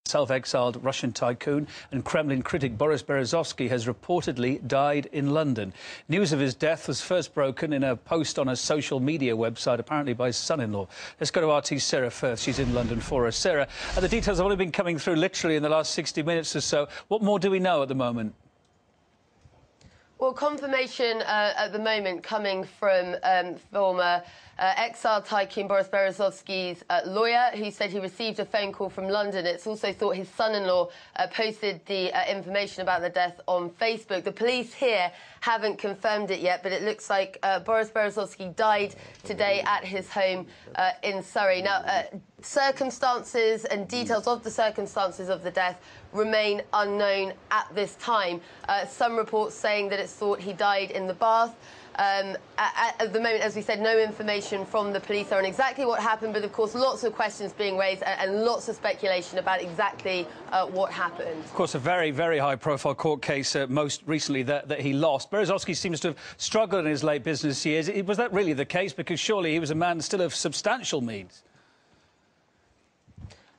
Self-exiled Russian tycoon and Kremlin critic Boris Berezovsky has reportedly died in London. News of his death was first broken in a post on a social media website, apparently by his son-in-law. Let's go to RT's Sarah Firth. She's in London for us. Sarah, the details have only been coming through literally in the last 60 minutes or so. What more do we know at the moment? Well, confirmation at the moment coming from former exiled tycoon Boris Berezovsky's lawyer, who said he received a phone call from London. It's also thought his son-in-law posted the information about the death on Facebook. The police here haven't confirmed it yet, but it looks like Boris Berezovsky died today at his home in Surrey. Now, circumstances and details of the circumstances of the death remain unknown at this time. Some reports saying that it's thought he died in the bath. At the moment, as we said, no information from the police on exactly what happened, but of course lots of questions being raised and lots of speculation about exactly what happened. Of course, a very, very high-profile court case most recently that he lost. Berezovsky seems to have struggled in his late business years. Was that really the case? Because surely he was a man still of substantial means.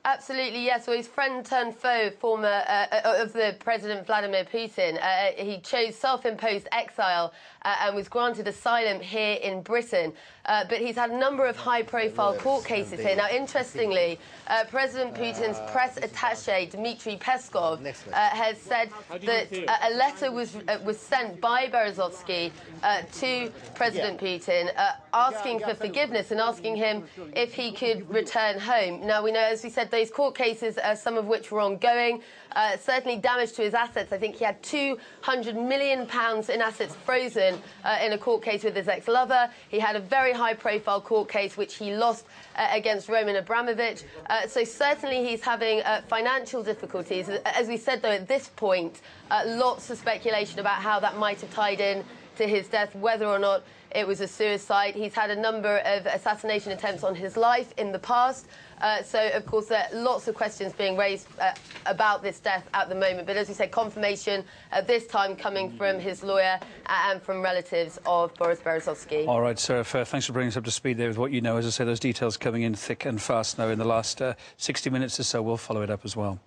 Absolutely, yes. So his friend turned foe, former of the President Vladimir Putin. He chose self-imposed exile and was granted asylum here in Britain. But he's had a number of high-profile court cases here. Now, interestingly, President Putin's press attaché, Dmitry Peskov, has said that a letter was sent by Berezovsky to President Putin asking for forgiveness and asking him if he could return home. Now, we know, as we said, those court cases, some of which were ongoing, certainly damage to his assets. I think he had £200 million in assets frozen in a court case with his ex-lover. He had a very high-profile court case which he lost against Roman Abramovich. So certainly he's having financial difficulties. As we said, though, at this point, lots of speculation about how that might have tied in to his death, whether or not it was a suicide. He's had a number of assassination attempts on his life in the past. So, of course, there are lots of questions being raised about this death at the moment. But as we said, confirmation this time coming from his lawyer and from relatives of Boris Berezovsky. All right, Sarah, thanks for bringing us up to speed there with what you know. As I say, those details coming in thick and fast now in the last 60 minutes or so. We'll follow it up as well.